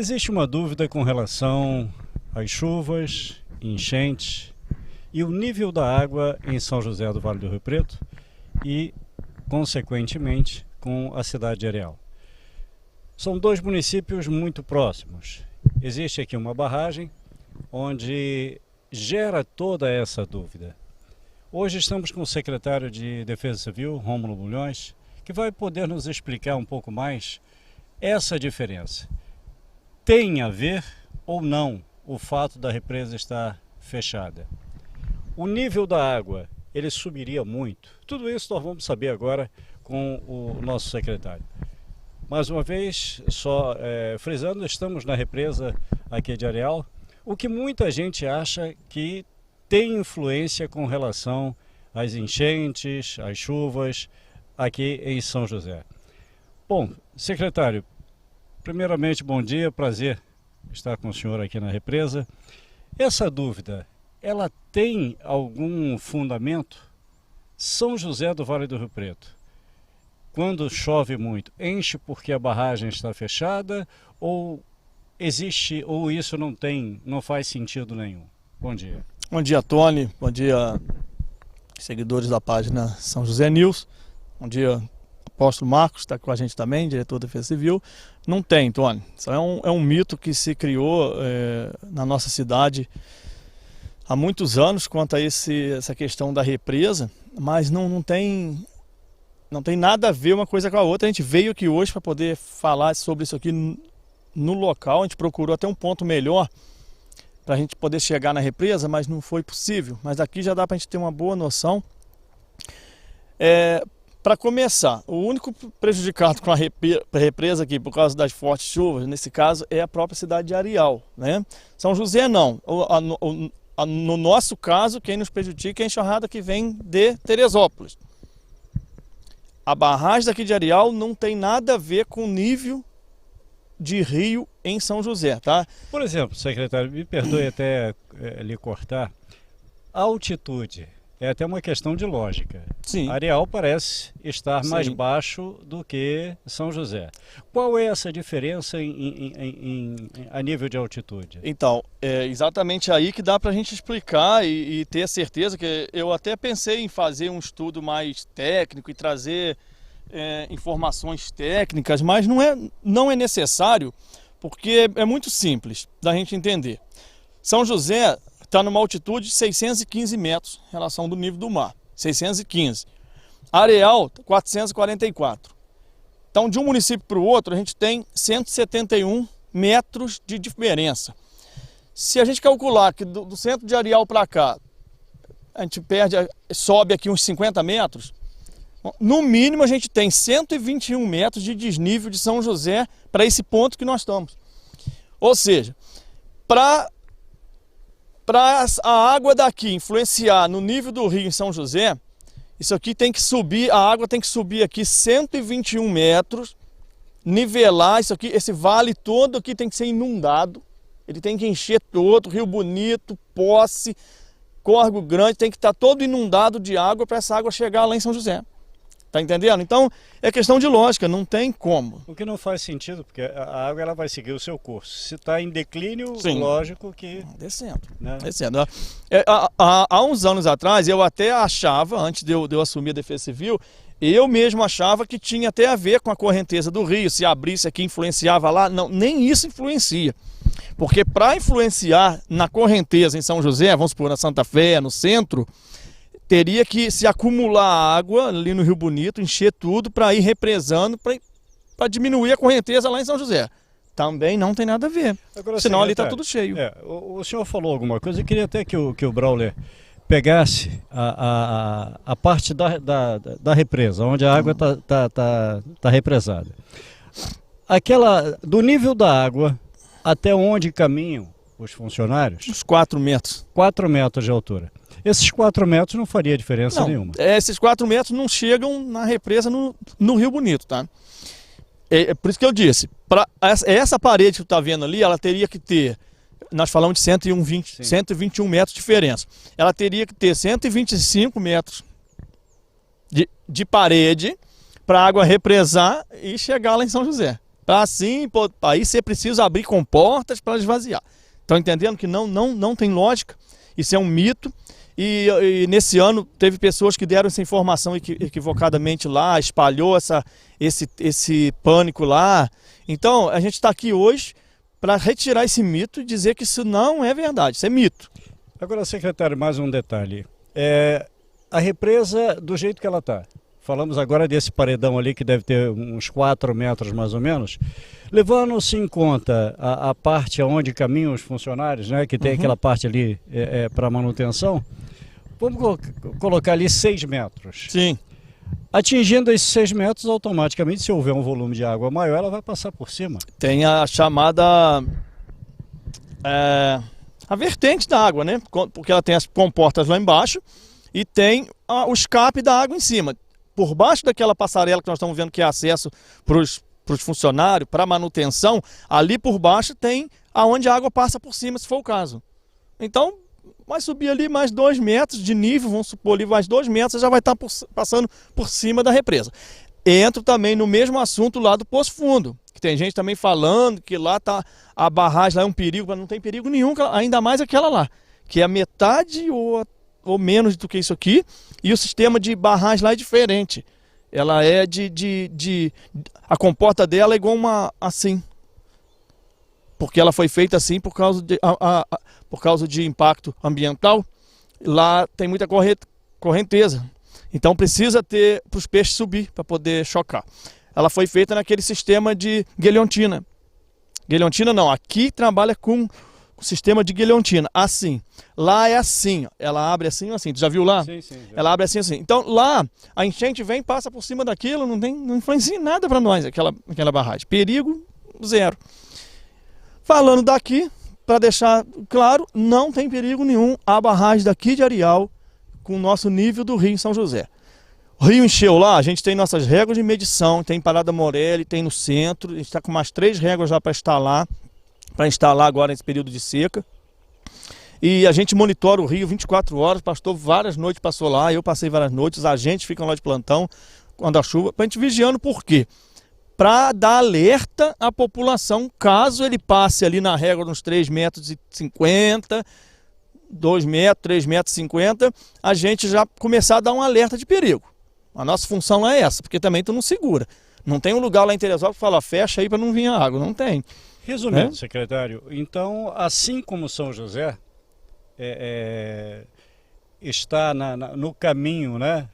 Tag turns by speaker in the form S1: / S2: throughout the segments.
S1: Existe uma dúvida com relação às chuvas, enchentes e o nível da água em São José do Vale do Rio Preto e, consequentemente, com a cidade de Areal. São dois municípios muito próximos. Existe aqui uma barragem onde gera toda essa dúvida. Hoje estamos com o secretário de Defesa Civil, Rômulo Bulhões, que vai poder nos explicar um pouco mais essa diferença. Tem a ver ou não o fato da represa estar fechada? O nível da água, ele subiria muito? Tudo isso nós vamos saber agora com o nosso secretário. Mais uma vez, só frisando, estamos na represa aqui de Areal, o que muita gente acha que tem influência com relação às enchentes, às chuvas aqui em São José. Bom, secretário, primeiramente, bom dia, prazer estar com o senhor aqui na represa. Essa dúvida, ela tem algum fundamento? São José do Vale do Rio Preto, quando chove muito, enche porque a barragem está fechada ou existe, ou isso não faz sentido nenhum? Bom dia.
S2: Bom dia, Tony. Bom dia, seguidores da página São José News. Bom dia, Apóstolo Marcos, está com a gente também, diretor da Defesa Civil. Não tem, Tony. Isso é um mito que se criou na nossa cidade há muitos anos quanto a essa questão da represa, mas não tem nada a ver uma coisa com a outra. A gente veio aqui hoje para poder falar sobre isso aqui no local. A gente procurou até um ponto melhor para a gente poder chegar na represa, mas não foi possível. Mas aqui já dá para a gente ter uma boa noção. Para começar, o único prejudicado com a represa aqui por causa das fortes chuvas, nesse caso, é a própria cidade de Areal, né? São José não. No nosso caso, quem nos prejudica é a enxurrada que vem de Teresópolis. A barragem daqui de Areal não tem nada a ver com o nível de rio em São José, tá?
S1: Por exemplo, secretário, me perdoe até lhe cortar, a altitude é até uma questão de lógica.
S2: Sim.
S1: Areal parece estar mais
S2: Sim.
S1: baixo do que São José. Qual é essa diferença a nível de altitude?
S2: Então, é exatamente aí que dá para a gente explicar e ter certeza que eu até pensei em fazer um estudo mais técnico e trazer informações técnicas, mas não é necessário, porque é muito simples da gente entender. São José está numa altitude de 615 metros em relação do nível do mar, 615. Areal, 444. Então, de um município para o outro, a gente tem 171 metros de diferença. Se a gente calcular que do centro de Areal para cá, a gente sobe aqui uns 50 metros, no mínimo a gente tem 121 metros de desnível de São José para esse ponto que nós estamos. Ou seja, para a água daqui influenciar no nível do rio em São José, isso aqui tem que subir, a água tem que subir aqui 121 metros, nivelar isso aqui, esse vale todo aqui tem que ser inundado, ele tem que encher todo, Rio Bonito, Posse, Córrego Grande, tem que estar todo inundado de água para essa água chegar lá em São José. Tá entendendo? Então, é questão de lógica, não tem como.
S1: O que não faz sentido, porque a água ela vai seguir o seu curso. Se está em declínio,
S2: Sim.
S1: Lógico que...
S2: Descendo,
S1: né?
S2: descendo. Há uns anos atrás, eu até achava, antes de eu assumir a Defesa Civil, eu mesmo achava que tinha até a ver com a correnteza do rio, se abrisse aqui, influenciava lá. Não, nem isso influencia. Porque para influenciar na correnteza em São José, vamos supor, na Santa Fé, no centro, teria que se acumular água ali no Rio Bonito, encher tudo para ir represando, para diminuir a correnteza lá em São José. Também não tem nada a ver. Agora, senão ali está tudo cheio.
S1: O senhor falou alguma coisa, eu queria até que o Brauler pegasse a parte da represa, onde a água está represada. Do nível da água até onde caminham os funcionários?
S2: Uns 4 metros.
S1: 4 metros de altura. Esses 4 metros não faria diferença nenhuma.
S2: Esses 4 metros não chegam na represa no Rio Bonito, tá? É por isso que eu disse, essa parede que tu está vendo ali, ela teria que ter, nós falamos de 121 metros de diferença. Ela teria que ter 125 metros de parede para a água represar e chegar lá em São José. Para assim, aí você precisa abrir comportas para esvaziar. Estão entendendo que não tem lógica? Isso é um mito. E nesse ano teve pessoas que deram essa informação equivocadamente lá, espalhou esse pânico lá. Então a gente está aqui hoje para retirar esse mito e dizer que isso não é verdade, isso é mito.
S1: Agora, secretário, mais um detalhe. A represa, do jeito que ela está, falamos agora desse paredão ali que deve ter uns 4 metros mais ou menos, levando-se em conta a parte onde caminham os funcionários, né, que tem aquela parte ali para manutenção, vamos colocar ali 6 metros.
S2: Sim.
S1: Atingindo esses 6 metros, automaticamente, se houver um volume de água maior, ela vai passar por cima.
S2: Tem a chamada a vertente da água, né? Porque ela tem as comportas lá embaixo e tem o escape da água em cima. Por baixo daquela passarela que nós estamos vendo que é acesso para os funcionários, para manutenção, ali por baixo tem aonde a água passa por cima, se for o caso. Então, vai subir ali mais 2 metros de nível, vamos supor ali mais 2 metros, já vai estar passando por cima da represa. Entro também no mesmo assunto lá do Poço Fundo, que tem gente também falando que lá tá a barragem, lá é um perigo, mas não tem perigo nenhum, ainda mais aquela lá, que é a metade ou menos do que isso aqui, e o sistema de barragem lá é diferente. Ela é a comporta dela é igual uma assim, porque ela foi feita assim por causa de impacto ambiental. Lá tem muita correnteza, então precisa ter para os peixes subir para poder chocar. Ela foi feita naquele sistema de guilhotina. Guilhotina não, aqui trabalha com o sistema de guilhotina, assim. Lá é assim, ó. Ela abre assim ou assim, tu já viu lá?
S1: Sim, sim. Já.
S2: Ela abre assim. Então lá a enchente vem, passa por cima daquilo, não influencia em nada para nós aquela barragem. Perigo zero. Falando daqui, para deixar claro, não tem perigo nenhum a barragem daqui de Areal com o nosso nível do rio em São José. O rio encheu lá, a gente tem nossas réguas de medição, tem Parada Morelli, tem no centro, a gente está com mais 3 réguas já para instalar agora nesse período de seca. E a gente monitora o rio 24 horas, o pastor várias noites passou lá, eu passei várias noites, os agentes ficam lá de plantão quando a chuva, para a gente vigiando. Por quê? Para dar alerta à população, caso ele passe ali na régua de uns 3,50 metros, 2 metros, 3,50 metros, a gente já começar a dar um alerta de perigo. A nossa função lá é essa, porque também tu não segura. Não tem um lugar lá em Teresópolis que fala, fecha aí para não vir a água, não tem.
S1: Resumindo, secretário, então, assim como São José está no caminho, né?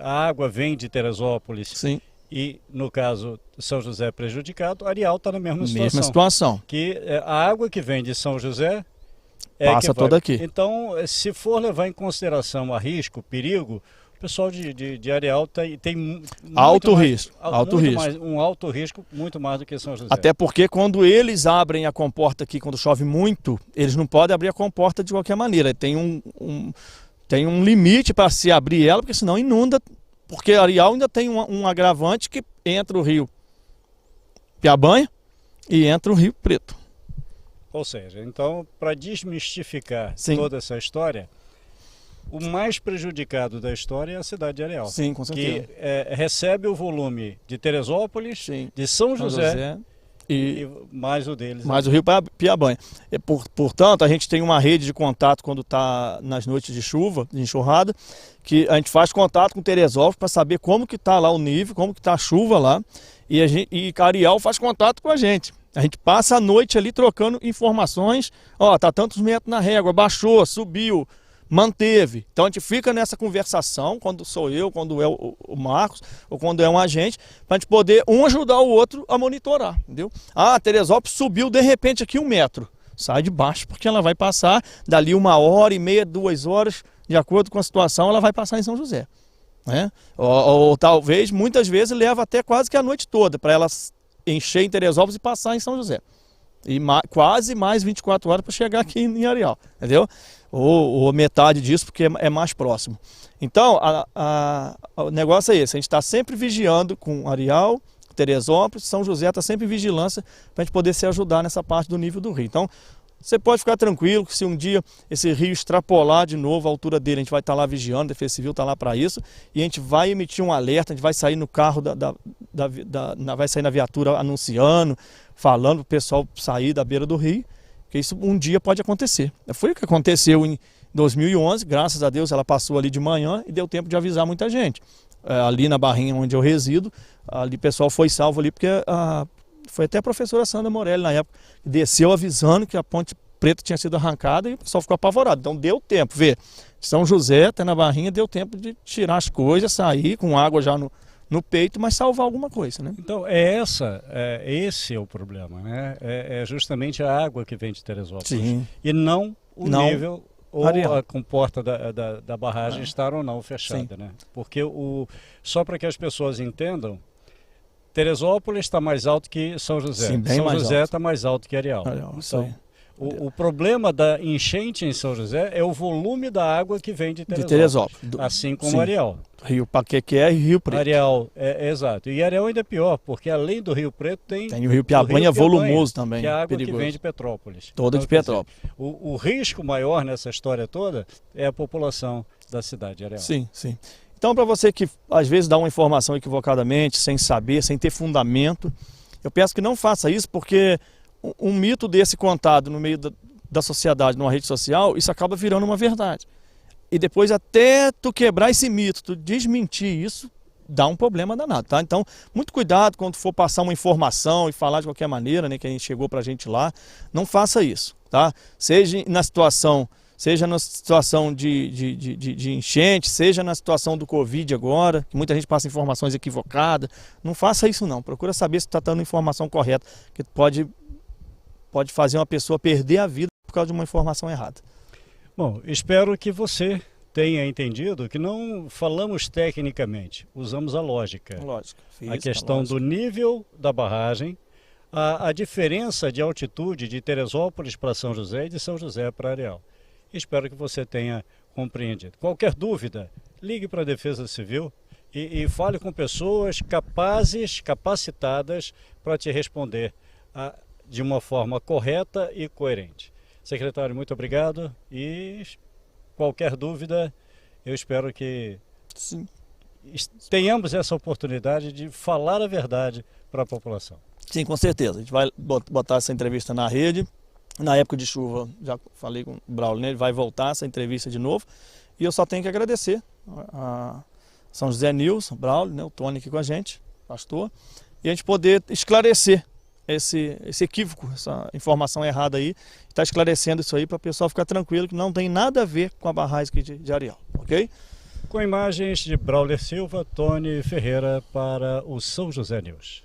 S1: A água vem de Teresópolis.
S2: Sim.
S1: E, no caso, São José é prejudicado, Areal está na mesma situação.
S2: Mesma situação.
S1: Que a água que vem de São José
S2: passa toda aqui.
S1: Então, se for levar em consideração a risco, perigo, o pessoal de Areal tem
S2: alto
S1: risco.
S2: Um
S1: alto risco, muito mais do que São José.
S2: Até porque quando eles abrem a comporta aqui, quando chove muito, eles não podem abrir a comporta de qualquer maneira. Tem um limite para se abrir ela, porque senão inunda. Porque Areal ainda tem um agravante que entra o rio Piabanha e entra o Rio Preto.
S1: Ou seja, então, para desmistificar
S2: Sim.
S1: toda essa história, o mais prejudicado da história é a cidade de Areal.
S2: Sim, com certeza.
S1: Que recebe o volume de Teresópolis,
S2: Sim.
S1: de São José e mais o deles.
S2: Mais o Rio Piabanha. Portanto, a gente tem uma rede de contato quando está nas noites de chuva, de enxurrada, que a gente faz contato com Teresópolis para saber como que está lá o nível, como que está a chuva lá, e Areal faz contato com a gente. A gente passa a noite ali trocando informações, ó, tá tantos metros na régua, baixou, subiu, manteve. Então a gente fica nessa conversação, quando sou eu, quando é o Marcos, ou quando é um agente, para a gente poder um ajudar o outro a monitorar, entendeu? Ah, Teresópolis subiu de repente aqui 1 metro. Sai de baixo, porque ela vai passar dali 1h30, 2 horas, de acordo com a situação, ela vai passar em São José. Né? Ou talvez, muitas vezes, leva até quase que a noite toda, para ela encher em Teresópolis e passar em São José. E quase mais 24 horas para chegar aqui em Areal, entendeu? Ou metade disso, porque é mais próximo. Então, o negócio é esse, a gente está sempre vigiando com Areal, Teresópolis, São José está sempre em vigilância para a gente poder se ajudar nessa parte do nível do rio. Então, você pode ficar tranquilo que se um dia esse rio extrapolar de novo a altura dele, a gente vai estar lá vigiando, a Defesa Civil está lá para isso, e a gente vai emitir um alerta, a gente vai sair no carro, vai sair na viatura anunciando, falando para o pessoal sair da beira do rio, que isso um dia pode acontecer. Foi o que aconteceu em 2011, graças a Deus ela passou ali de manhã e deu tempo de avisar muita gente. Ali na Barrinha onde eu resido, ali o pessoal foi salvo ali porque foi até a professora Sandra Morelli na época, que desceu avisando que a Ponte Preta tinha sido arrancada e o pessoal ficou apavorado. Então deu tempo, São José, até na Barrinha, deu tempo de tirar as coisas, sair com água já no peito, mas salvar alguma coisa, né?
S1: Então esse é o problema, né? É justamente a água que vem de Teresópolis.
S2: Sim.
S1: E não o nível ou
S2: Areal.
S1: a comporta da barragem estar ou não fechada, né? Porque só para que as pessoas entendam, Teresópolis está mais alto que São José.
S2: Sim, bem
S1: São
S2: mais
S1: José
S2: alto.
S1: está mais alto que Areal.
S2: Isso aí.
S1: O problema da enchente em São José é o volume da água que vem de Teresópolis. Assim como
S2: Sim.
S1: Areal.
S2: Rio Paquequé e Rio Preto.
S1: Areal, exato. E Areal ainda é pior, porque além do Rio Preto tem
S2: o Rio Piabanha volumoso também.
S1: Que é a água
S2: perigoso.
S1: que vem de Petrópolis.
S2: Toda
S1: Então,
S2: de Petrópolis.
S1: O risco maior nessa história toda é a população da cidade de Areal.
S2: Sim, sim. Então, para você que às vezes dá uma informação equivocadamente, sem saber, sem ter fundamento, eu peço que não faça isso, porque um mito desse contado no meio da sociedade, numa rede social, isso acaba virando uma verdade. E depois até tu quebrar esse mito, tu desmentir isso, dá um problema danado, tá? Então, muito cuidado quando for passar uma informação e falar de qualquer maneira, né, que a gente chegou pra gente lá, não faça isso, tá? Seja na situação de enchente, seja na situação do Covid agora, que muita gente passa informações equivocadas, não faça isso não, procura saber se está dando a informação correta, que pode fazer uma pessoa perder a vida por causa de uma informação errada.
S1: Bom, espero que você tenha entendido que não falamos tecnicamente, usamos a lógica. A questão do nível da barragem, a diferença de altitude de Teresópolis para São José e de São José para Areal. Espero que você tenha compreendido. Qualquer dúvida, ligue para a Defesa Civil e fale com pessoas capacitadas para te responder de uma forma correta e coerente. Secretário, muito obrigado e qualquer dúvida, eu espero que
S2: Sim.
S1: tenhamos essa oportunidade de falar a verdade para a população.
S2: Sim, com certeza. A gente vai botar essa entrevista na rede. Na época de chuva, já falei com o Braulio, né? Ele vai voltar essa entrevista de novo. E eu só tenho que agradecer a São José News, o Braulio, né? O Tony aqui com a gente, pastor, e a gente poder esclarecer esse equívoco, essa informação errada aí, está esclarecendo isso aí para o pessoal ficar tranquilo que não tem nada a ver com a barragem aqui de Areal, ok?
S1: Com imagens de Braulio Silva, Tony Ferreira para o São José News.